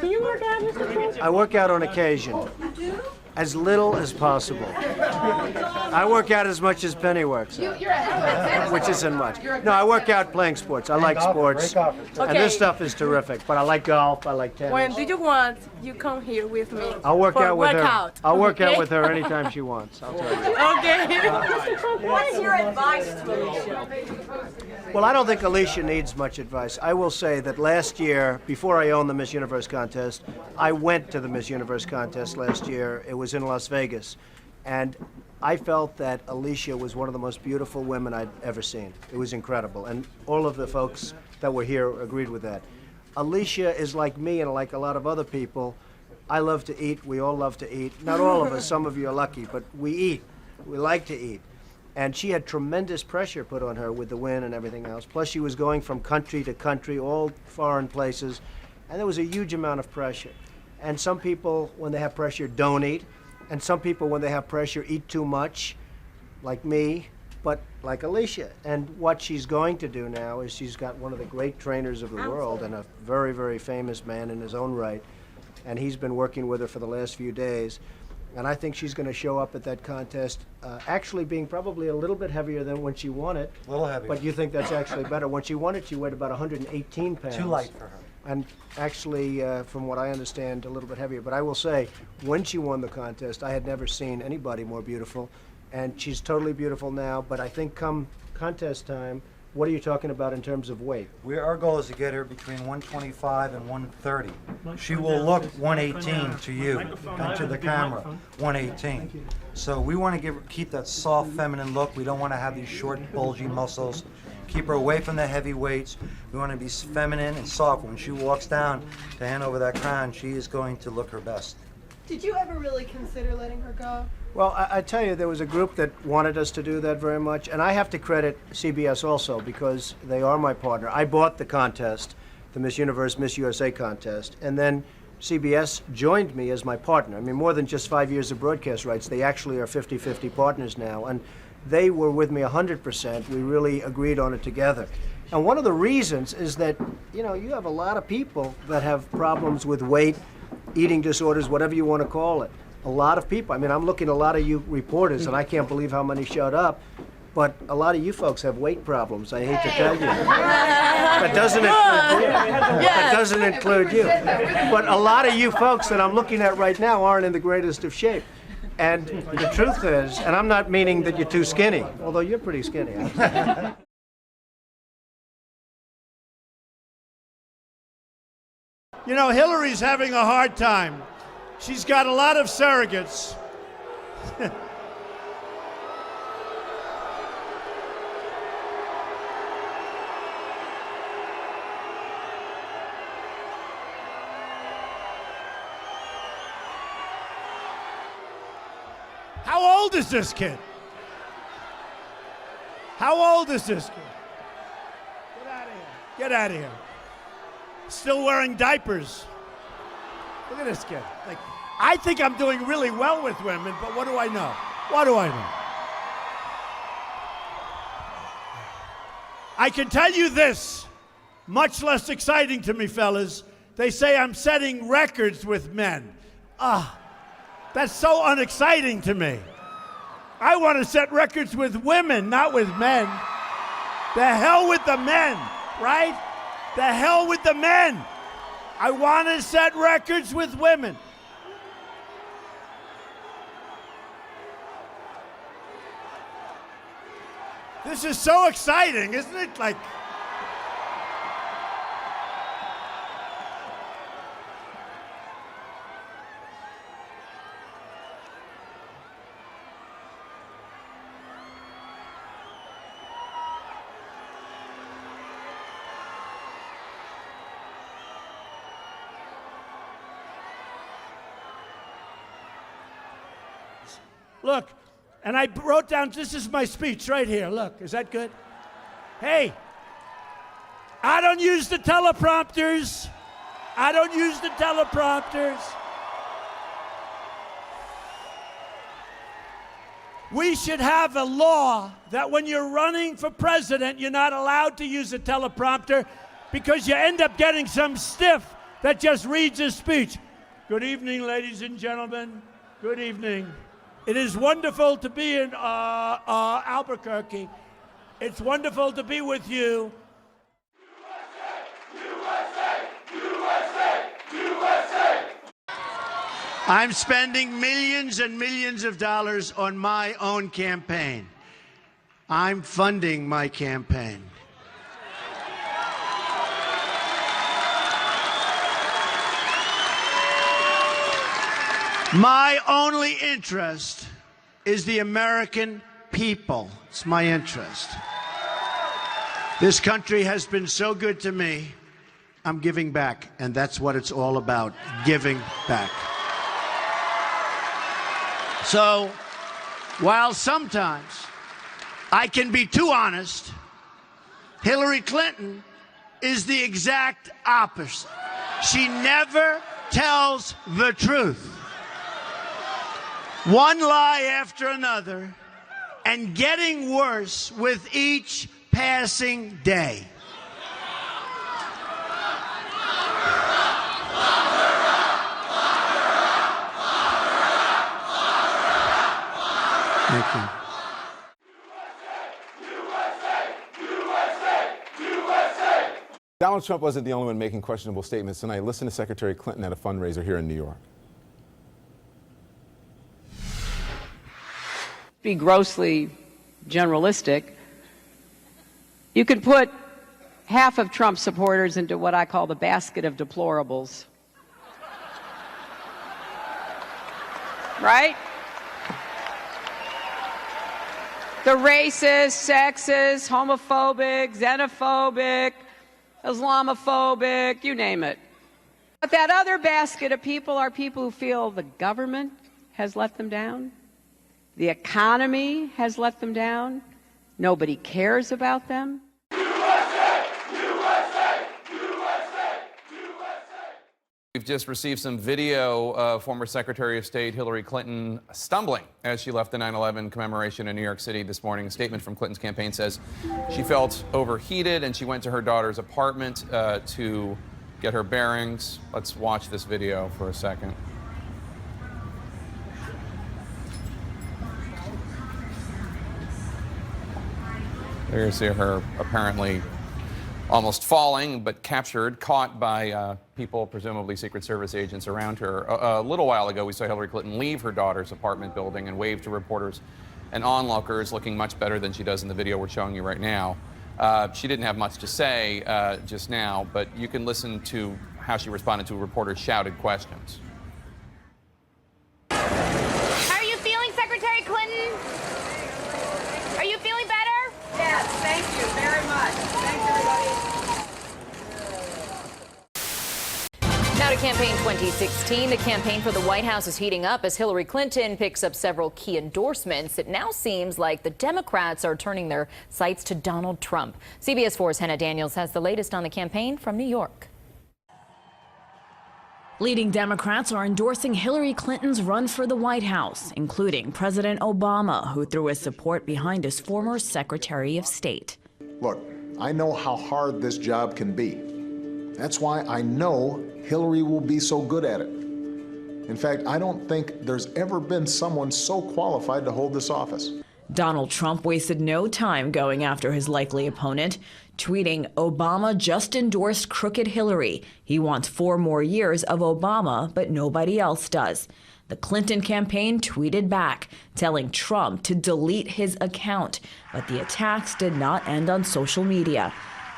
Do you work out, Mr. Trump? I work out on occasion. As little as possible. I work out as much as Penny works out, which isn't much. No, I work out playing sports. I like sports, and this stuff is terrific. But I like golf. I like tennis. When do you want, you come here with me. I'll work out with her. I'll work out Okay? with her anytime she wants. I'll tell you. Okay. Mr. Trump, what is your advice to Alicia? Well, I don't think Alicia needs much advice. I will say that last year, before I owned the Miss Universe contest, I went to the Miss Universe contest last year. It was in Las Vegas. And I felt that Alicia was one of the most beautiful women I'd ever seen. It was incredible. And all of the folks that were here agreed with that. Alicia is like me and like a lot of other people. I love to eat. We all love to eat. Not all of us. Some of you are lucky, but we eat. We like to eat. And she had tremendous pressure put on her with the win and everything else. Plus, she was going from country to country, all foreign places. And there was a huge amount of pressure. And some people, when they have pressure, don't eat. And some people, when they have pressure, eat too much, like me, but like Alicia. And what she's going to do now is she's got one of the great trainers of the world and a very, very famous man in his own right. And he's been working with her for the last few days. And I think she's going to show up at that contest, actually being probably a little bit heavier than when she won it. A little heavier. But you think that's actually better. When she won it, she weighed about 118 pounds. Too light for her. And actually, from what I understand, a little bit heavier. But I will say, when she won the contest, I had never seen anybody more beautiful. And she's totally beautiful now. But I think come contest time, what are you talking about in terms of weight? Our goal is to get her between 125 and 130. She will look 118 to you and to the camera, 118. So we want to keep that soft, feminine look. We don't want to have these short, bulgy muscles. Keep her away from the heavy weights. We want to be feminine and soft. When she walks down to hand over that crown, she is going to look her best. Did you ever really consider letting her go? Well, I tell you, there was a group that wanted us to do that very much, and I have to credit CBS also because they are my partner. I bought the contest, the Miss Universe, Miss USA contest, and then CBS joined me as my partner. I mean, more than just 5 years of broadcast rights, they actually are 50-50 partners now, and they were with me 100%. We really agreed on it together. And one of the reasons is that, you know, you have a lot of people that have problems with weight, eating disorders, whatever you want to call it. A lot of people. I mean, I'm looking at a lot of you reporters, and I can't believe how many showed up. But a lot of you folks have weight problems, I hate to tell you. That doesn't include you. That doesn't include you. But a lot of you folks that I'm looking at right now aren't in the greatest of shape. And the truth is, and I'm not meaning that you're too skinny, although you're pretty skinny. You know, Hillary's having a hard time. She's got a lot of surrogates. How old is this kid? How old is this kid? Get out of here. Get out of here. Still wearing diapers. Look at this kid. Like, I think I'm doing really well with women, but what do I know? What do I know? I can tell you this, much less exciting to me, fellas. They say I'm setting records with men. That's so unexciting to me. I want to set records with women, not with men. The hell with the men, right? The hell with the men. I want to set records with women. This is so exciting, isn't it? Like, look, and I wrote down, this is my speech right here. Look, is that good? Hey, I don't use the teleprompters. I don't use the teleprompters. We should have a law that when you're running for president, you're not allowed to use a teleprompter because you end up getting some stiff that just reads his speech. Good evening, ladies and gentlemen. Good evening. It is wonderful to be in Albuquerque. It's wonderful to be with you. I'm spending millions and millions of dollars on my own campaign. I'm funding my campaign. My only interest is the American people. It's my interest. This country has been so good to me. I'm giving back, and that's what it's all about, giving back. So, while sometimes I can be too honest, Hillary Clinton is the exact opposite. She never tells the truth. One lie after another, and getting worse with each passing day. Thank you. Donald Trump wasn't the only one making questionable statements tonight. Listen to Secretary Clinton at a fundraiser here in New York. Be grossly generalistic. You could put half of Trump supporters into what I call the basket of deplorables. Right? The racist, sexist, homophobic, xenophobic, Islamophobic, you name it. But that other basket of people are people who feel the government has let them down, the economy has let them down, nobody cares about them. We've just received some video of former Secretary of State Hillary Clinton stumbling as she left the 9/11 commemoration in New York City this morning. A statement from Clinton's campaign says she felt overheated and she went to her daughter's apartment to get her bearings. Let's watch this video for a second. There you see her apparently almost falling, but captured, caught by people, presumably Secret Service agents around her. A little while ago, we saw Hillary Clinton leave her daughter's apartment building and wave to reporters and onlookers, looking much better than she does in the video we're showing you right now. She didn't have much to say just now, but you can listen to how she responded to a reporter's shouted questions. How are you feeling, Secretary Clinton? Are you feeling better? Yes, thank you very much. Thanks, everybody. Now to campaign 2016. The campaign for the White House is heating up as Hillary Clinton picks up several key endorsements. It now seems like the Democrats are turning their sights to Donald Trump. CBS 4's Hannah Daniels has the latest on the campaign from New York. Leading Democrats are endorsing Hillary Clinton's run for the White House, including President Obama, who threw his support behind his former Secretary of State. Look, I know how hard this job can be. That's why I know Hillary will be so good at it. In fact, I don't think there's ever been someone so qualified to hold this office. Donald Trump wasted no time going after his likely opponent, tweeting, "Obama just endorsed crooked Hillary. He wants 4 more years of Obama, but nobody else does." The Clinton campaign tweeted back, telling Trump to delete his account, but the attacks did not end on social media.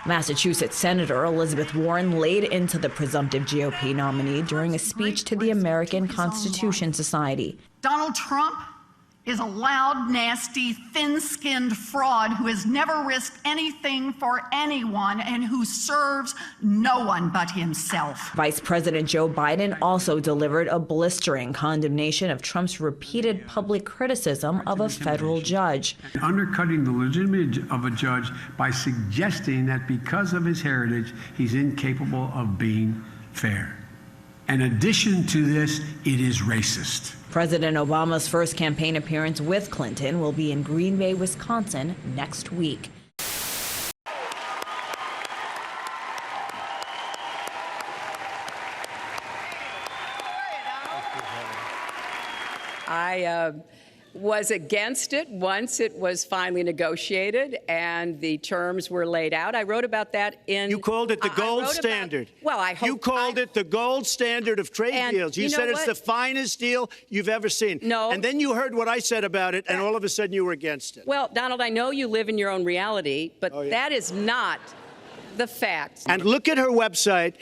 Massachusetts Senator Elizabeth Warren laid into the presumptive GOP nominee during a speech to the American Constitution Society. Donald Trump is a loud, nasty, thin-skinned fraud who has never risked anything for anyone and who serves no one but himself. Vice President Joe Biden also delivered a blistering condemnation of Trump's repeated public criticism of a federal judge. Undercutting the legitimacy of a judge by suggesting that because of his heritage, he's incapable of being fair. In addition to this, it is racist. President Obama's first campaign appearance with Clinton will be in Green Bay, Wisconsin next week. I was against it once it was finally negotiated and the terms were laid out. I wrote about that in... You called it the gold standard. I hope... You called it the gold standard of trade deals. You said it's the finest deal you've ever seen. No. And then you heard what I said about it, and all of a sudden you were against it. Well, Donald, I know you live in your own reality, but that is not the facts. And look at her website.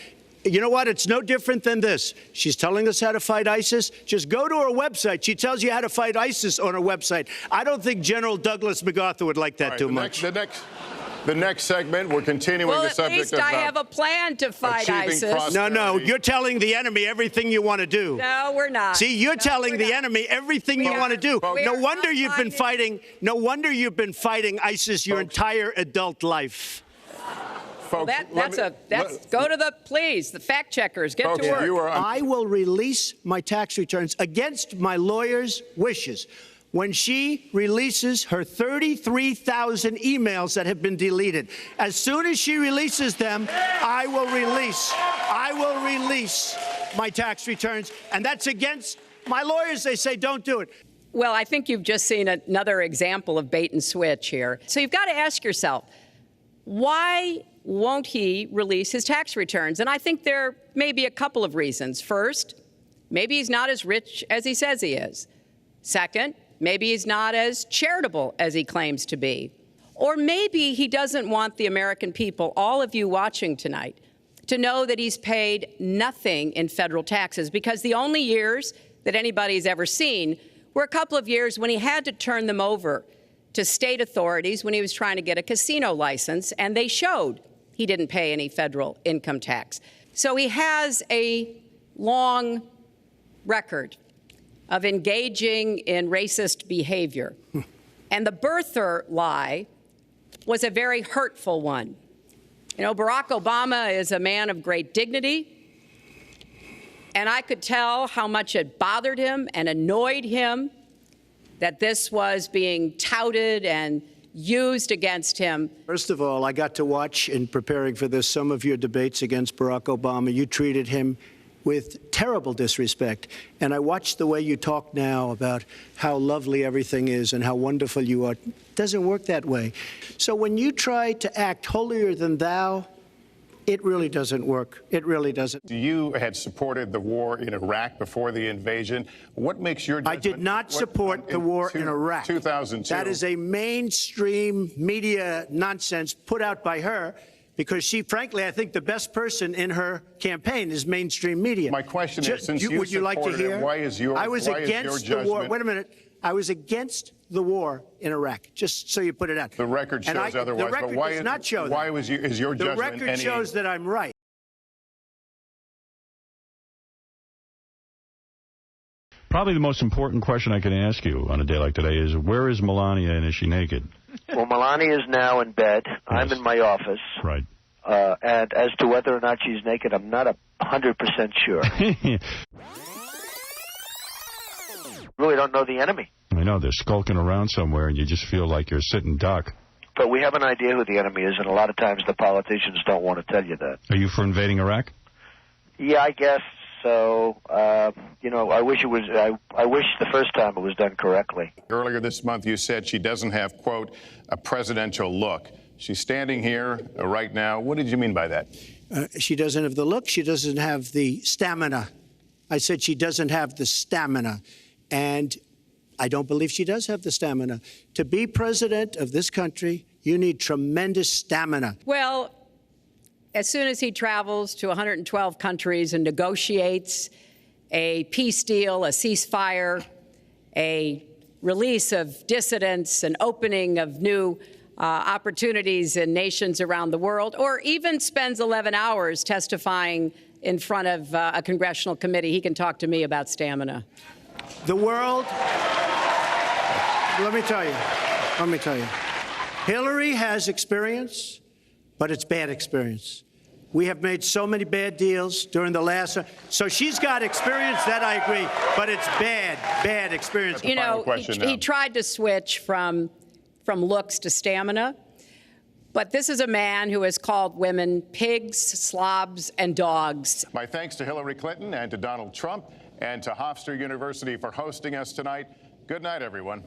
You know what? It's no different than this. She's telling us how to fight ISIS. Just go to her website. She tells you how to fight ISIS on her website. I don't think General Douglas MacArthur would like that too much. The next segment, we're continuing the subject of... Well, at least I have a plan to fight ISIS. No, you're telling the enemy everything you want to do. No, we're not. See, you're telling the enemy everything you want to do. No wonder you've been fighting. No wonder you've been fighting ISIS your entire adult life. Folks, go to the fact checkers, get to work. I will release my tax returns against my lawyer's wishes when she releases her 33,000 emails that have been deleted. As soon as she releases them, I will release my tax returns, and that's against my lawyers. They say don't do it. Well, I think you've just seen another example of bait and switch here. So you've got to ask yourself, why won't he release his tax returns? And I think there may be a couple of reasons. First, maybe he's not as rich as he says he is. Second, maybe he's not as charitable as he claims to be. Or maybe he doesn't want the American people, all of you watching tonight, to know that he's paid nothing in federal taxes, because the only years that anybody's ever seen were a couple of years when he had to turn them over to state authorities when he was trying to get a casino license, and they showed he didn't pay any federal income tax. So he has a long record of engaging in racist behavior. And the birther lie was a very hurtful one. You know, Barack Obama is a man of great dignity, and I could tell how much it bothered him and annoyed him that this was being touted and used against him. First of all, I got to watch, in preparing for this, some of your debates against Barack Obama. You treated him with terrible disrespect. And I watched the way you talk now about how lovely everything is and how wonderful you are. It doesn't work that way. So when you try to act holier than thou, it really doesn't work. It really doesn't. You had supported the war in Iraq before the invasion. What makes your judgment? I did not support the war in Iraq. 2002. That is a mainstream media nonsense put out by her, because she, frankly, I think the best person in her campaign is mainstream media. My question is, since you would you like to hear? Why is your I was against the war. Wait a minute. I was against the war in Iraq, just so you put it out. The record shows otherwise. The record does not show that. Why is your judgment? The record shows that I'm right. Probably the most important question I can ask you on a day like today is, where is Melania and is she naked? Well, Melania is now in bed. Yes. I'm in my office. Right. And as to whether or not she's naked, I'm not 100% sure. Really don't know the enemy. I know, they're skulking around somewhere, and you just feel like you're sitting duck. But we have an idea who the enemy is, and a lot of times the politicians don't want to tell you that. Are you for invading Iraq? Yeah, I guess so. You know, I wish it was. I wish the first time it was done correctly. Earlier this month, you said she doesn't have, quote, a presidential look. She's standing here right now. What did you mean by that? She doesn't have the look. She doesn't have the stamina. I said she doesn't have the stamina. And I don't believe she does have the stamina. To be president of this country, you need tremendous stamina. Well, as soon as he travels to 112 countries and negotiates a peace deal, a ceasefire, a release of dissidents, an opening of new opportunities in nations around the world, or even spends 11 hours testifying in front of a congressional committee, he can talk to me about stamina. The world, let me tell you, Hillary has experience, but it's bad experience. We have made so many bad deals during the last, so she's got experience, that I agree, but it's bad experience. You know, he tried to switch from looks to stamina, But this is a man who has called women pigs, slobs, and dogs. My thanks to Hillary Clinton and to Donald Trump and to Hofstra University for hosting us tonight. Good night, everyone.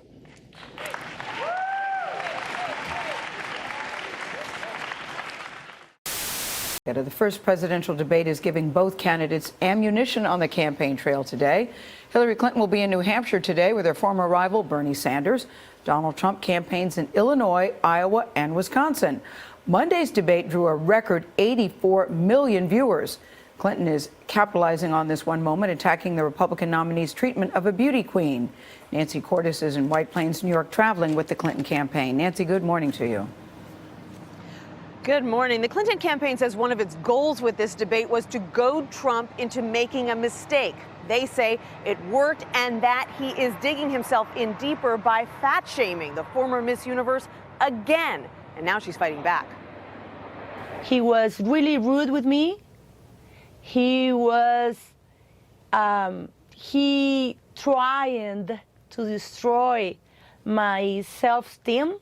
The first presidential debate is giving both candidates ammunition on the campaign trail today. Hillary Clinton will be in New Hampshire today with her former rival, Bernie Sanders. Donald Trump campaigns in Illinois, Iowa, and Wisconsin. Monday's debate drew a record 84 million viewers. Clinton is capitalizing on this one moment, attacking the Republican nominee's treatment of a beauty queen. Nancy Cordes is in White Plains, New York, traveling with the Clinton campaign. Nancy, good morning to you. Good morning. The Clinton campaign says one of its goals with this debate was to goad Trump into making a mistake. They say it worked and that he is digging himself in deeper by fat-shaming the former Miss Universe again. And now she's fighting back. He was really rude with me. He was, he tried to destroy my self-esteem.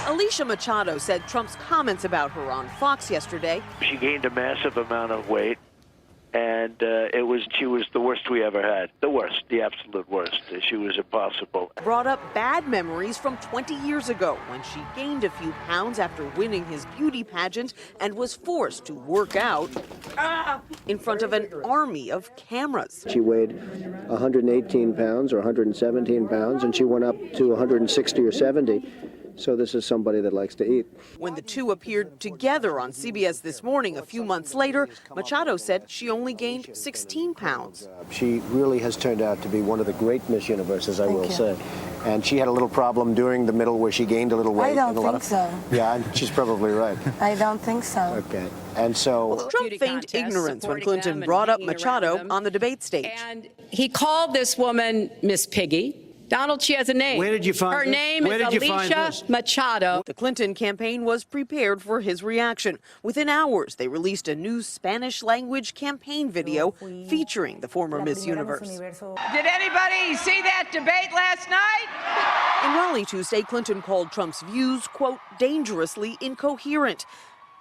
Alicia Machado said Trump's comments about her on Fox yesterday. She gained a massive amount of weight, and she was the worst we ever had. The worst, the absolute worst. She was impossible. Brought up bad memories from 20 years ago when she gained a few pounds after winning his beauty pageant and was forced to work out in front of an army of cameras. She weighed 118 pounds or 117 pounds, and she went up to 160 or 70. So this is somebody that likes to eat. When the two appeared together on CBS This Morning a few months later, Machado said she only gained 16 pounds. She really has turned out to be one of the great Miss Universes, I will say. And she had a little problem during the middle where she gained a little weight. I don't think so. Yeah, she's probably right. I don't think so. Okay. And so Trump feigned ignorance when Clinton brought up Machado on the debate stage. And he called this woman Miss Piggy. Donald, she has a name. Where did you find her this? name Where is did you find Alicia this? Machado. The Clinton campaign was prepared for his reaction. Within hours, they released a new Spanish-language campaign video featuring the former Miss Universe. Did anybody see that debate last night? In Raleigh Tuesday, Clinton called Trump's views, quote, dangerously incoherent.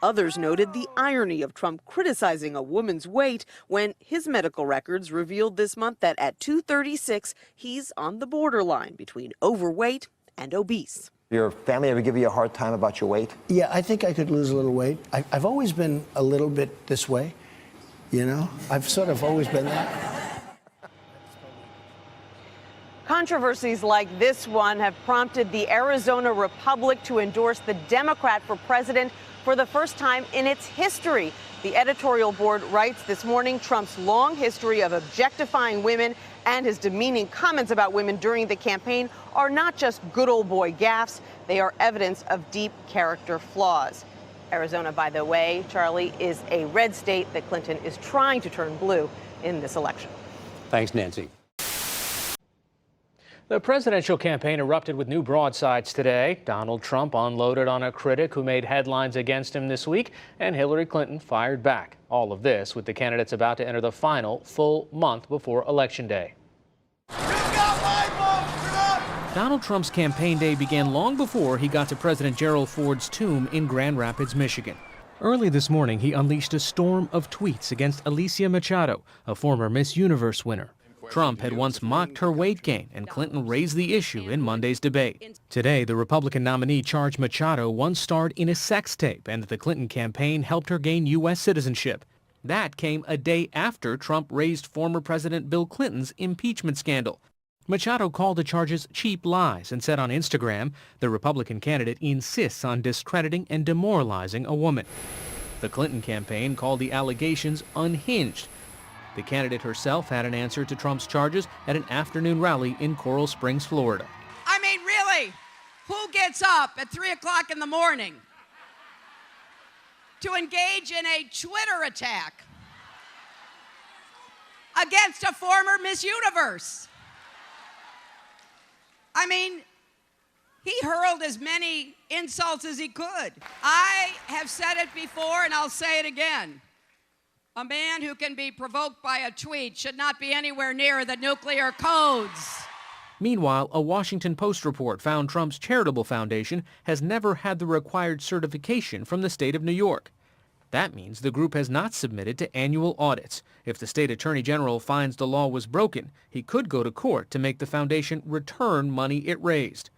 Others noted the irony of Trump criticizing a woman's weight when his medical records revealed this month that at 236, he's on the borderline between overweight and obese. Your family ever give you a hard time about your weight? yeah, I think I could lose a little weight. I've always been a little bit this way, you know? I've sort of always been that. Controversies like this one have prompted the Arizona Republic to endorse the Democrat for president for the first time in its history. The editorial board writes this morning Trump's long history of objectifying women and his demeaning comments about women during the campaign are not just good old boy gaffes, they are evidence of deep character flaws. Arizona, by the way, Charlie, is a red state that Clinton is trying to turn blue in this election. Thanks, Nancy. The presidential campaign erupted with new broadsides today. Donald Trump unloaded on a critic who made headlines against him this week, and Hillary Clinton fired back. All of this with the candidates about to enter the final full month before Election Day. Donald Trump's campaign day began long before he got to President Gerald Ford's tomb in Grand Rapids, Michigan. Early this morning, he unleashed a storm of tweets against Alicia Machado, a former Miss Universe winner. Trump had once mocked her weight gain, and Clinton raised the issue in Monday's debate. Today, the Republican nominee charged Machado once starred in a sex tape, and the Clinton campaign helped her gain U.S. citizenship. That came a day after Trump raised former President Bill Clinton's impeachment scandal. Machado called the charges cheap lies and said on Instagram, the Republican candidate insists on discrediting and demoralizing a woman. The Clinton campaign called the allegations unhinged. The candidate herself had an answer to Trump's charges at an afternoon rally in Coral Springs, Florida. I mean, really, who gets up at 3 o'clock in the morning to engage in a Twitter attack against a former Miss Universe? I mean, he hurled as many insults as he could. I have said it before, and I'll say it again. A man who can be provoked by a tweet should not be anywhere near the nuclear codes. Meanwhile, a Washington Post report found Trump's charitable foundation has never had the required certification from the state of New York. That means the group has not submitted to annual audits. If the state attorney general finds the law was broken, he could go to court to make the foundation return money it raised.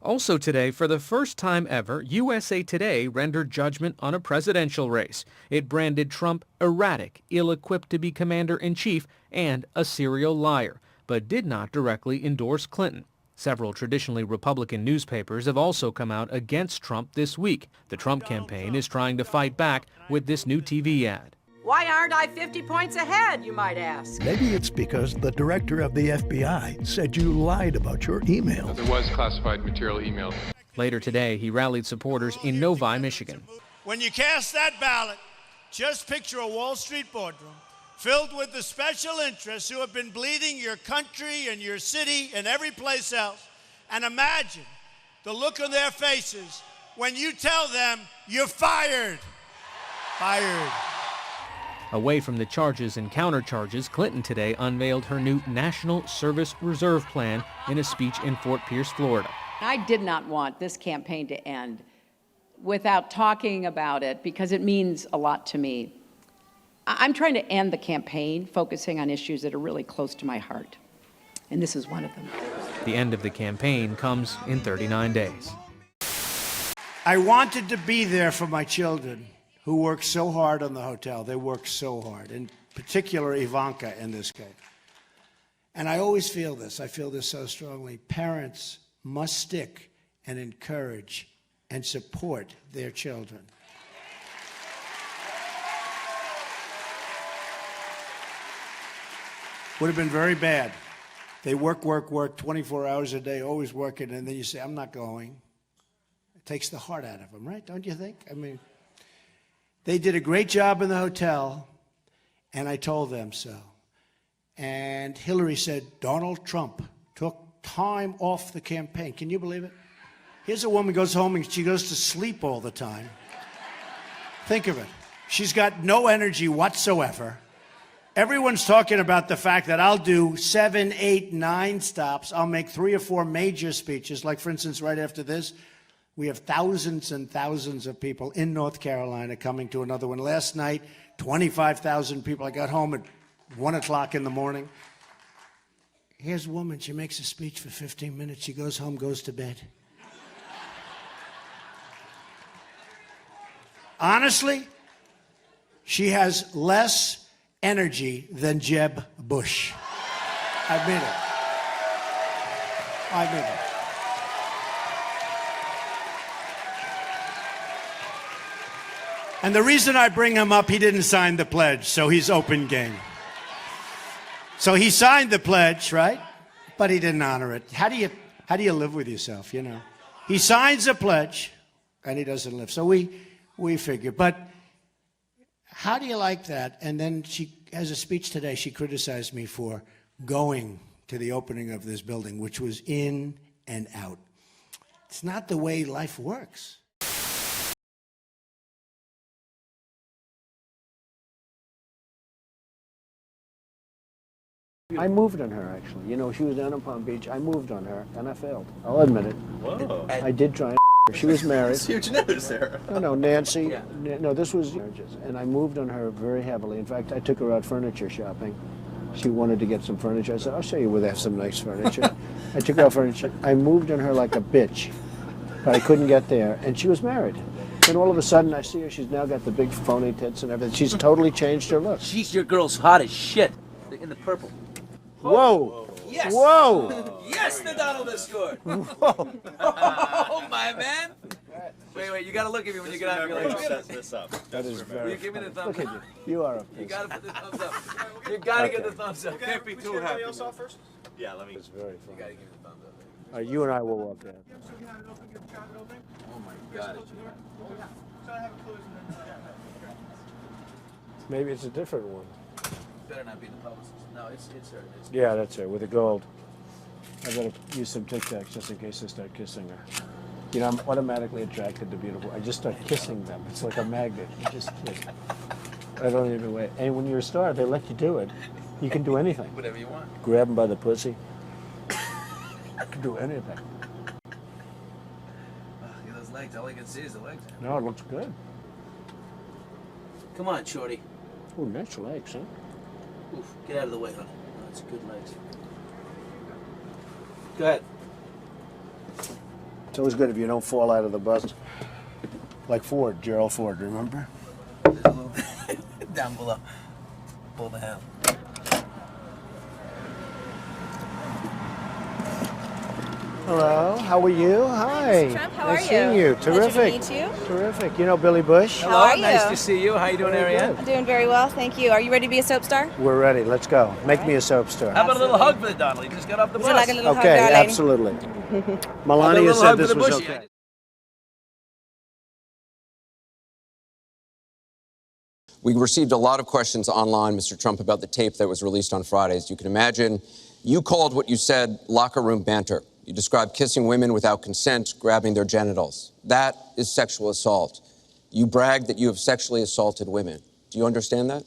Also today, for the first time ever, USA Today rendered judgment on a presidential race. It branded Trump erratic, ill-equipped to be commander-in-chief, and a serial liar, but did not directly endorse Clinton. Several traditionally Republican newspapers have also come out against Trump this week. The Trump campaign is trying to fight back with this new TV ad. Why aren't I 50 points ahead, you might ask? Maybe it's because the director of the FBI said you lied about your email. There was classified material emailed. Later today, he rallied supporters in Novi, Michigan. When you cast that ballot, just picture a Wall Street boardroom filled with the special interests who have been bleeding your country and your city and every place else, and imagine the look on their faces when you tell them you're fired. Fired. Away from the charges and countercharges, Clinton today unveiled her new National Service Reserve Plan in a speech in Fort Pierce, Florida. I did not want this campaign to end without talking about it because it means a lot to me. I'm trying to end the campaign focusing on issues that are really close to my heart, and this is one of them. The end of the campaign comes in 39 days. I wanted to be there for my children who work so hard on the hotel. They work so hard, in particular Ivanka in this case. And I always feel this. I feel this so strongly. Parents must stick and encourage and support their children. Would have been very bad. They work 24 hours a day, always working, and then you say, I'm not going. It takes the heart out of them, right? Don't you think? I mean, they did a great job in the hotel, and I told them so. And Hillary said, Donald Trump took time off the campaign. Can you believe it? Here's a woman goes home and she goes to sleep all the time. Think of it. She's got no energy whatsoever. Everyone's talking about the fact that I'll do 7, 8, 9 stops. I'll make 3 or 4 major speeches. Like, for instance, right after this, we have thousands and thousands of people in North Carolina coming to another one. Last night, 25,000 people. I got home at 1 o'clock in the morning. Here's a woman. She makes a speech for 15 minutes. She goes home, goes to bed. Honestly, she has less energy than Jeb Bush. I admit it. I admit it. And the reason I bring him up, he didn't sign the pledge, so he's open game. So he signed the pledge, right? But he didn't honor it. How do you live with yourself, you know? He signs a pledge, and he doesn't live. So we figure. But how do you like that? And then she has a speech today. She criticized me for going to the opening of this building, which was in and out. It's not the way life works. I moved on her, actually. You know, she was down in Palm Beach. I moved on her, and I failed. I'll admit it. Whoa. I did try and her. She was married. That's huge news, Sarah. No, Nancy. Yeah. No, this was marriages. And I moved on her very heavily. In fact, I took her out furniture shopping. She wanted to get some furniture. I said, I'll show you where they have some nice furniture. I took her out furniture. I moved on her like a bitch, but I couldn't get there. And she was married. Then all of a sudden, I see her. She's now got the big phony tits and everything. She's totally changed her look. Jeez, your girl's hot as shit. In the purple. Whoa! Yes! Whoa! Yes, the Donald has scored! Whoa! Oh, my man! Wait, you gotta look at me when you get out of your legs. Set this up. That is very. Will you give me the thumbs Look up? at you. You are a. You gotta put the thumbs up. You gotta get the thumbs up. Can't be too happy. Else off first? Yeah, let me. It's very fun. You gotta give me the thumbs up. You and I will walk there. Oh my God. Maybe it's a different one. Better not be the publicist. No, it's her. Yeah, that's her, with the gold. I better use some Tic Tacs just in case I start kissing her. You know, I'm automatically attracted to beautiful. I just start kissing them. It's like a magnet. You just kiss. I don't even wait. And when you're a star, they let you do it. You can do anything. Whatever you want. Grab them by the pussy. Could do anything. Look at those legs. All I can see is the legs. No, it looks good. Come on, Shorty. Oh, nice legs, huh? Oof, get out of the way, honey. That's good legs. Go ahead. It's always good if you don't fall out of the bus. Like Ford, Gerald Ford, remember? There's a little bit down below. Pull the handle. Hello, how are you? Hi. Mr. Trump, how nice are seeing you? you. Pleasure to Terrific. meet you. Terrific. You know Billy Bush? How are you? Nice to see you. How you doing, Very Ariane? good. I'm doing very well, thank you. Are you ready to be a soap star? We're ready. Let's go. Make me a soap star. How about a little hug for the Donald? He just got off the Would bus. you like a little hug, Okay, darling? absolutely. Melania little said hug this for the was bushy. okay. We received a lot of questions online, Mr. Trump, about the tape that was released on Friday. As you can imagine, you called what you said locker room banter. You described kissing women without consent, grabbing their genitals. That is sexual assault. You bragged that you have sexually assaulted women. Do you understand that?